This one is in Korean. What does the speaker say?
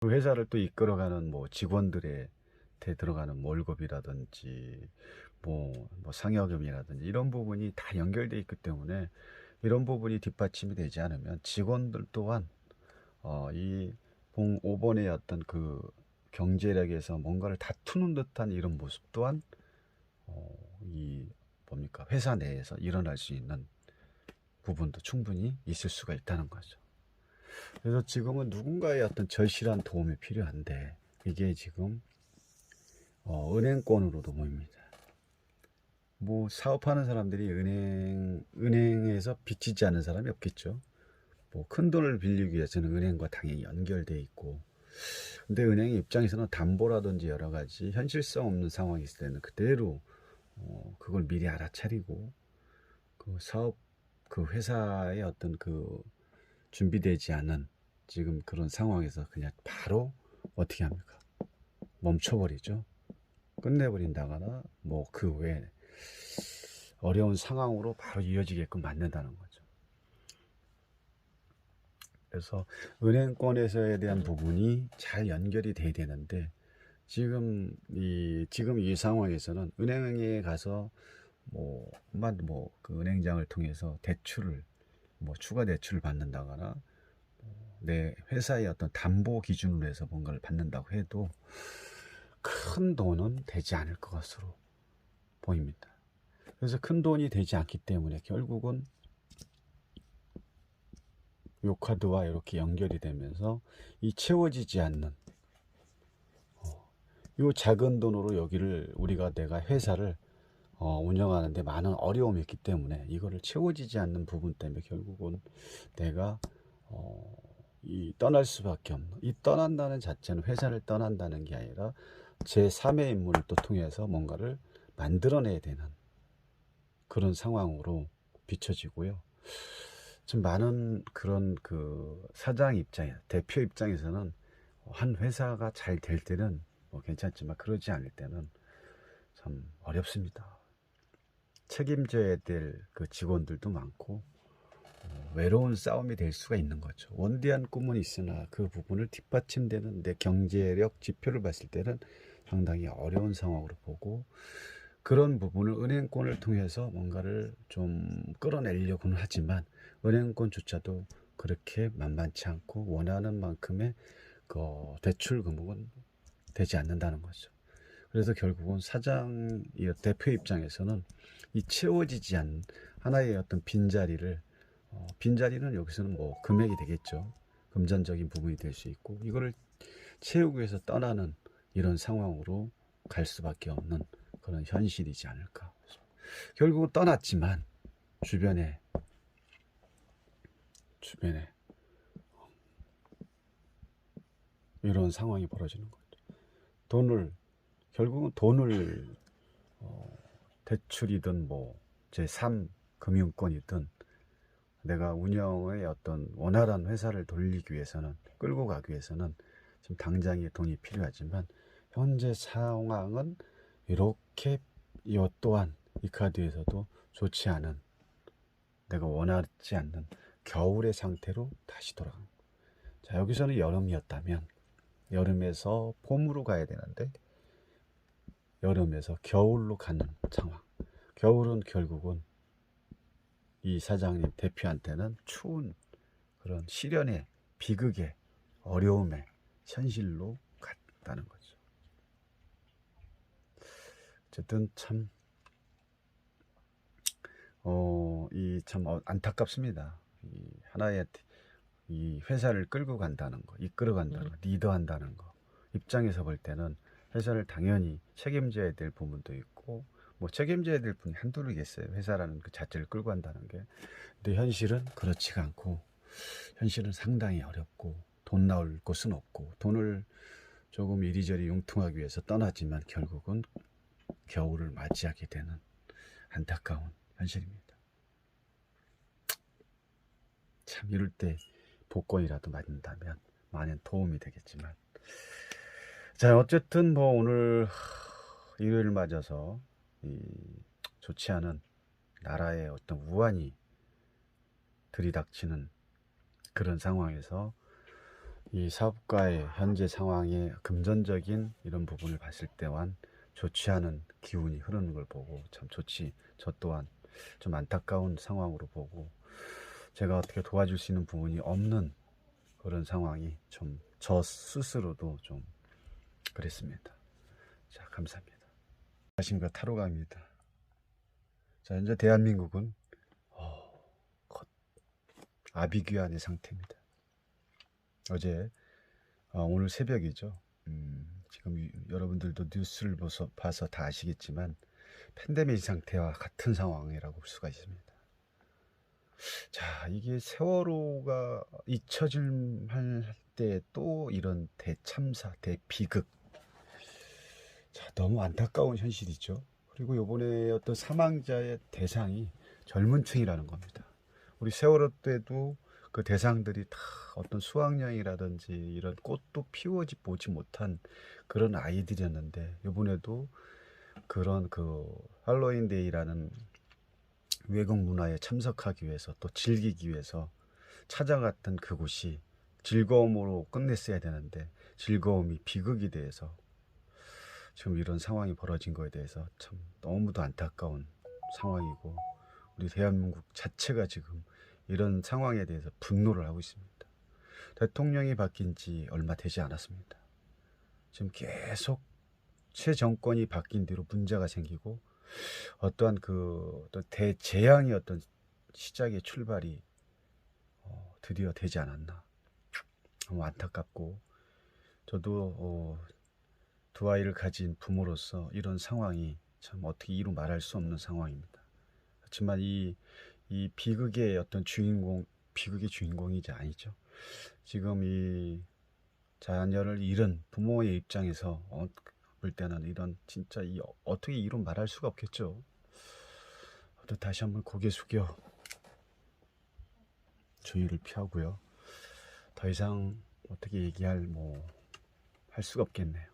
그 회사를 또 이끌어가는 뭐 직원들의 대 들어가는 월급이라든지 뭐 상여금이라든지 이런 부분이 다 연결돼 있기 때문에 이런 부분이 뒷받침이 되지 않으면 직원들 또한 이 5번의 어떤 그 경제력에서 뭔가를 다투는 듯한 이런 모습 또한 이 뭡니까 회사 내에서 일어날 수 있는 부분도 충분히 있을 수가 있다는 거죠. 그래서 지금은 누군가의 어떤 절실한 도움이 필요한데 이게 지금 은행권으로도 모입니다. 뭐 사업하는 사람들이 은행에서 빚지지 않은 사람이 없겠죠. 뭐 큰 돈을 빌리기 위해서는 은행과 당연히 연결돼 있고, 근데 은행의 입장에서는 담보라든지 여러 가지 현실성 없는 상황이 있을 때는 그대로 그걸 미리 알아차리고 그 사업 그 회사의 어떤 그 준비되지 않은 지금 그런 상황에서 그냥 바로 어떻게 합니까? 멈춰버리죠. 끝내버린다거나 뭐 그 외에 어려운 상황으로 바로 이어지게끔 만든다는 거죠. 그래서 은행권에서에 대한 부분이 잘 연결이 돼야 되는데 지금 이 상황에서는 은행에 가서 그 은행장을 통해서 대출을 추가 대출을 받는다거나 내 회사의 어떤 담보 기준으로 해서 뭔가를 받는다고 해도 큰 돈은 되지 않을 것으로 보입니다. 그래서 큰 돈이 되지 않기 때문에 결국은 요 카드와 이렇게 연결이 되면서 이 채워지지 않는 요 작은 돈으로 여기를 내가 회사를 운영하는데 많은 어려움이 있기 때문에 이거를 채워지지 않는 부분 때문에 결국은 내가 이 떠날 수밖에 없는, 이 떠난다는 자체는 회사를 떠난다는 게 아니라 제3의 인물을 또 통해서 뭔가를 만들어내야 되는 그런 상황으로 비춰지고요. 좀 많은 그런 그 사장 입장에 대표 입장에서는 한 회사가 잘 될 때는 뭐 괜찮지만 그러지 않을 때는 참 어렵습니다. 책임져야 될 그 직원들도 많고 외로운 싸움이 될 수가 있는 거죠. 원대한 꿈은 있으나 그 부분을 뒷받침되는 내 경제력 지표를 봤을 때는 상당히 어려운 상황으로 보고, 그런 부분을 은행권을 통해서 뭔가를 좀 끌어내려고는 하지만 은행권조차도 그렇게 만만치 않고 원하는 만큼의 그 대출 금액은 되지 않는다는 거죠. 그래서 결국은 대표 입장에서는 이 채워지지 않는 하나의 어떤 빈자리는 여기서는 뭐 금액이 되겠죠. 금전적인 부분이 될 수 있고, 이거를 채우기 위해서 떠나는 이런 상황으로 갈 수밖에 없는 그런 현실이지 않을까. 결국은 떠났지만 주변에 이런 상황이 벌어지는 거죠. 결국은 돈을 대출이든 뭐 제3 금융권이든 내가 운영의 어떤 원활한 회사를 돌리기 위해서는, 끌고 가기 위해서는 지금 당장의 돈이 필요하지만 현재 상황은 이렇게 이 또한 이 카드에서도 좋지 않은, 내가 원하지 않는 겨울의 상태로 다시 돌아간. 자, 여기서는 여름이었다면 여름에서 봄으로 가야 되는데 여름에서 겨울로 가는 상황. 겨울은 결국은 이 사장님 대표한테는 추운 그런 시련의 비극의 어려움의 현실로 갔다는 거죠. 어쨌든 참 안타깝습니다. 이 회사를 끌고 간다는 거, 이끌어 간다는 거, 리더한다는 거 입장에서 볼 때는 회사를 당연히 책임져야 될 부분도 있고, 뭐 책임져야 될 분이 한둘이겠어요. 회사라는 그 자체를 끌고 간다는 게. 근데 현실은 그렇지가 않고, 현실은 상당히 어렵고 돈 나올 곳은 없고, 돈을 조금 이리저리 융통하기 위해서 떠나지만 결국은 겨울을 맞이하게 되는 안타까운 현실입니다. 참 이럴 때 복권이라도 맞는다면 많은 도움이 되겠지만, 자, 어쨌든 뭐 오늘 일요일 맞아서 이 좋지 않은 나라의 어떤 우환이 들이닥치는 그런 상황에서 이 사업가의 현재 상황의 금전적인 이런 부분을 봤을 때와는 좋지 않은 기운이 흐르는 걸 보고 참 저 또한 좀 안타까운 상황으로 보고 제가 어떻게 도와줄 수 있는 부분이 없는 그런 상황이 좀 저 스스로도 좀 그랬습니다. 자, 감사합니다. 안녕하십니까, 타로가입니다. 자, 현재 대한민국은 곧 아비규환의 상태입니다. 어제 오늘 새벽이죠. 지금 여러분들도 뉴스를 봐서 다 아시겠지만 팬데믹 상태와 같은 상황이라고 볼 수가 있습니다. 자, 이게 세월호가 잊혀질 할 때 또 이런 대참사, 대비극. 자, 너무 안타까운 현실이죠. 그리고 요번에 어떤 사망자의 대상이 젊은 층이라는 겁니다. 우리 세월호 때도 그 대상들이 다 어떤 수학여행이라든지 이런 꽃도 보지 못한 그런 아이들이었는데, 요번에도 그런 그 할로윈데이라는 외국 문화에 참석하기 위해서 또 즐기기 위해서 찾아갔던 그곳이 즐거움으로 끝냈어야 되는데 즐거움이 비극이 돼서 지금 이런 상황이 벌어진 거에 대해서 참 너무도 안타까운 상황이고, 우리 대한민국 자체가 지금 이런 상황에 대해서 분노를 하고 있습니다. 대통령이 바뀐 지 얼마 되지 않았습니다. 지금 계속 새 정권이 바뀐 뒤로 문제가 생기고 어떠한 그 어떤 대재앙의 어떤 시작의 출발이 드디어 되지 않았나. 너무 안타깝고, 저도 두 아이를 가진 부모로서 이런 상황이 참 어떻게 이루 말할 수 없는 상황입니다. 하지만 이 비극의 어떤 비극의 주인공이 이제 아니죠. 지금 이 자녀를 잃은 부모의 입장에서 볼 때는 이런 진짜 어떻게 이루 말할 수가 없겠죠. 다시 한번 고개 숙여 주의를 피하고요. 더 이상 어떻게 얘기할 할 수가 없겠네요.